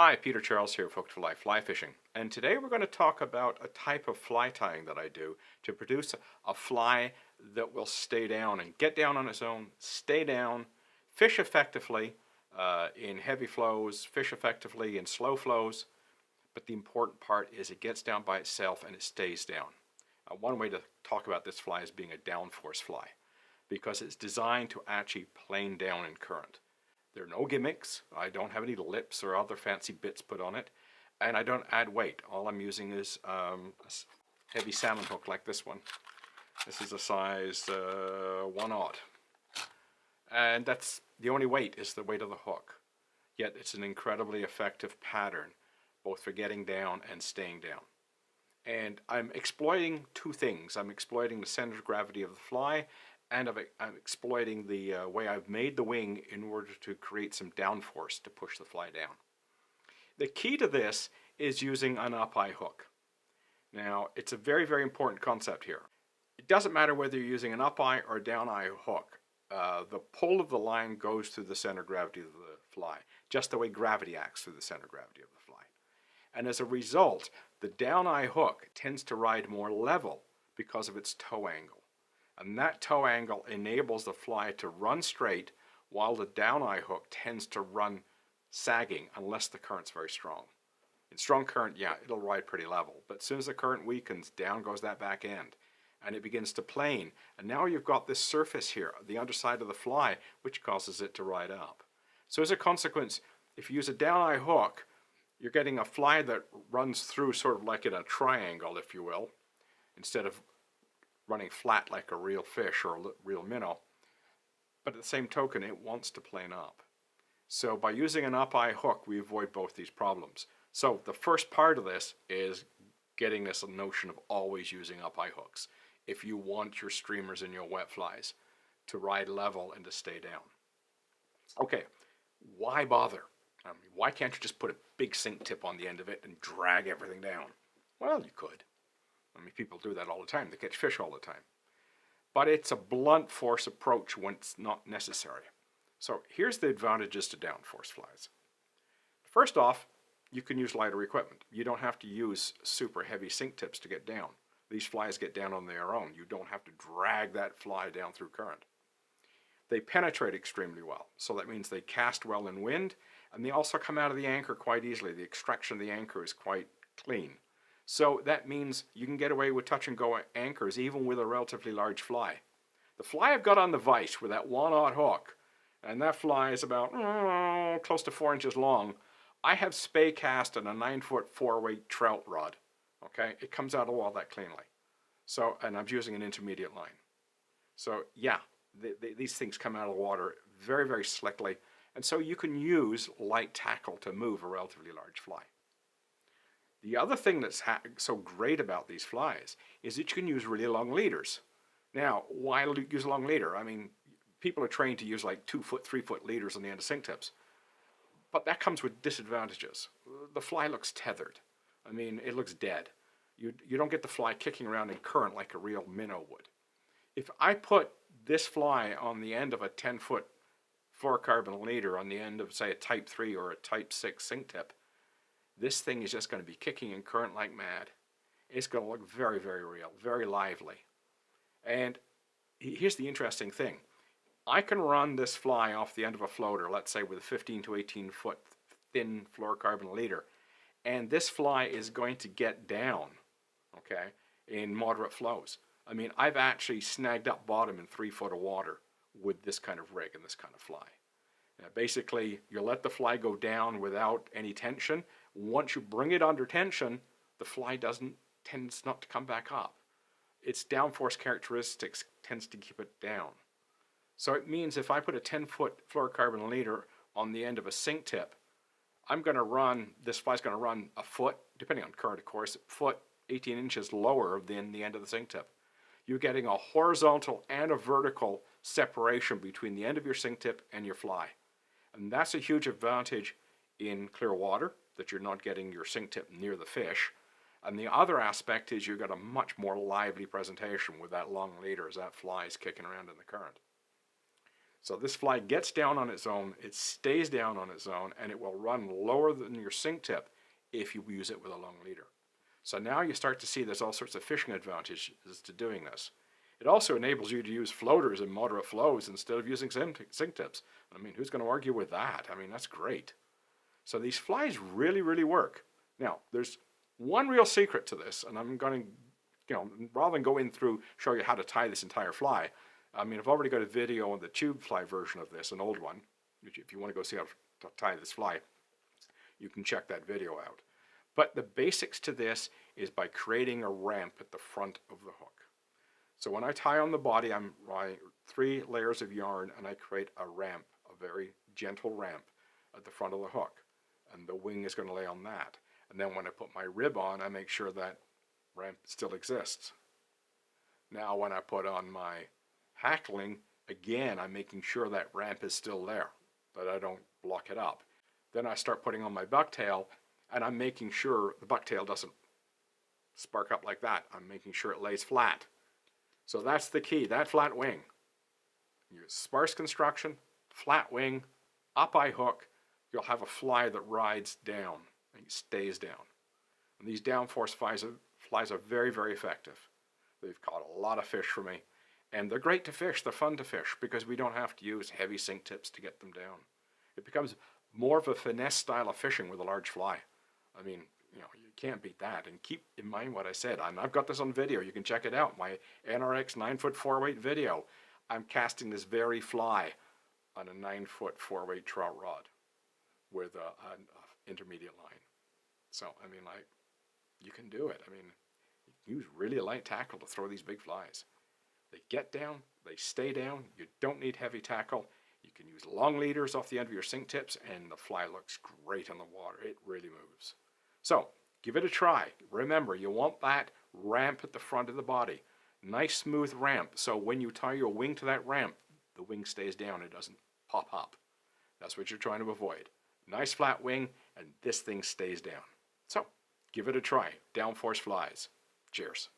Hi, Peter Charles here, Hooked for Life Fly Fishing, and today we're going to talk about a type of fly tying that I do to produce a fly that will stay down and get down on its own, stay down, fish effectively in heavy flows, fish effectively in slow flows, but the important part is it gets down by itself and it stays down. One way to talk about this fly is being a downforce fly, because it's designed to actually plane down in current. There are no gimmicks. I don't have any lips or other fancy bits put on it, and I don't add weight. All I'm using is a heavy salmon hook like this one. This is a size 1/0, and that's the only weight is the weight of the hook. Yet it's an incredibly effective pattern, both for getting down and staying down. And I'm exploiting two things. I'm exploiting the center of gravity of the fly, and I'm exploiting the way I've made the wing in order to create some downforce to push the fly down. The key to this is using an up-eye hook. Now, it's a very, very important concept here. It doesn't matter whether you're using an up-eye or down-eye hook. The pull of the line goes through the center of gravity of the fly, just the way gravity acts through the center of gravity of the fly. And as a result, the down-eye hook tends to ride more level because of its toe angle. And that toe angle enables the fly to run straight, while the down-eye hook tends to run sagging unless the current's very strong. In strong current, yeah, it'll ride pretty level, but as soon as the current weakens, down goes that back end, and it begins to plane. And now you've got this surface here, the underside of the fly, which causes it to ride up. So as a consequence, if you use a down-eye hook, you're getting a fly that runs through sort of like in a triangle, if you will, instead of running flat like a real fish or a real minnow. But at the same token, it wants to plane up. So by using an up-eye hook, we avoid both these problems. So the first part of this is getting this notion of always using up-eye hooks if you want your streamers and your wet flies to ride level and to stay down. Okay, why bother? Why can't you just put a big sink tip on the end of it and drag everything down? Well, you could. I mean, people do that all the time. They catch fish all the time. But it's a blunt force approach when it's not necessary. So here's the advantages to downforce flies. First off, you can use lighter equipment. You don't have to use super heavy sink tips to get down. These flies get down on their own. You don't have to drag that fly down through current. They penetrate extremely well. So that means they cast well in wind, and they also come out of the anchor quite easily. The extraction of the anchor is quite clean. So that means you can get away with touch and go anchors even with a relatively large fly. The fly I've got on the vise with that 1/0 hook, and that fly is about close to 4 inches long. I have spay cast on a 9-foot 4-weight trout rod. Okay, it comes out of the wall that cleanly. So, and I'm using an intermediate line. So yeah, these things come out of the water very, very slickly, and so you can use light tackle to move a relatively large fly. The other thing that's so great about these flies is that you can use really long leaders. Now, why use a long leader? I mean, people are trained to use like 2-foot, 3-foot leaders on the end of sink tips. But that comes with disadvantages. The fly looks tethered. I mean, it looks dead. You don't get the fly kicking around in current like a real minnow would. If I put this fly on the end of a 10-foot fluorocarbon leader on the end of, say, a Type 3 or a Type 6 sink tip, this thing is just going to be kicking in current like mad. It's going to look very, very real, very lively. And here's the interesting thing. I can run this fly off the end of a floater, let's say with a 15 to 18 foot thin fluorocarbon leader, and this fly is going to get down, okay, in moderate flows. I mean, I've actually snagged up bottom in 3 foot of water with this kind of rig and this kind of fly. Now, basically, you let the fly go down without any tension. Once you bring it under tension, the fly tends not to come back up. Its downforce characteristics tends to keep it down. So it means if I put a 10-foot fluorocarbon leader on the end of a sink tip, this fly's going to run a foot, depending on current of course, a foot 18 inches lower than the end of the sink tip. You're getting a horizontal and a vertical separation between the end of your sink tip and your fly. And that's a huge advantage in clear water, that you're not getting your sink tip near the fish. And the other aspect is you've got a much more lively presentation with that long leader as that fly is kicking around in the current. So this fly gets down on its own, it stays down on its own, and it will run lower than your sink tip if you use it with a long leader. So now you start to see there's all sorts of fishing advantages to doing this. It also enables you to use floaters in moderate flows instead of using sink tips. I mean, who's going to argue with that? I mean, that's great. So these flies really, really work. Now, there's one real secret to this, and I'm going to, rather than go in through, show you how to tie this entire fly, I mean, I've already got a video on the tube fly version of this, an old one, which if you want to go see how to tie this fly, you can check that video out. But the basics to this is by creating a ramp at the front of the hook. So when I tie on the body, I'm running 3 layers of yarn and I create a ramp, a very gentle ramp at the front of the hook. And the wing is going to lay on that. And then when I put my rib on, I make sure that ramp still exists. Now when I put on my hackling, again, I'm making sure that ramp is still there, that I don't block it up. Then I start putting on my bucktail, and I'm making sure the bucktail doesn't spark up like that. I'm making sure it lays flat. So that's the key, that flat wing. Use sparse construction, flat wing, up-eye hook, you'll have a fly that rides down and stays down. And these Downforce flies are very, very effective. They've caught a lot of fish for me. And they're great to fish, they're fun to fish because we don't have to use heavy sink tips to get them down. It becomes more of a finesse style of fishing with a large fly. I mean, you can't beat that. And keep in mind what I said. I've got this on video. You can check it out. My NRX 9-foot 4-weight video. I'm casting this very fly on a 9-foot 4-weight trout rod with an intermediate line. So, I mean, you can do it. I mean, you use really light tackle to throw these big flies. They get down, they stay down. You don't need heavy tackle. You can use long leaders off the end of your sink tips, and the fly looks great in the water. It really moves. So, give it a try. Remember, you want that ramp at the front of the body. Nice smooth ramp, so when you tie your wing to that ramp, the wing stays down, it doesn't pop up. That's what you're trying to avoid. Nice flat wing, and this thing stays down. So, give it a try. Downforce flies. Cheers.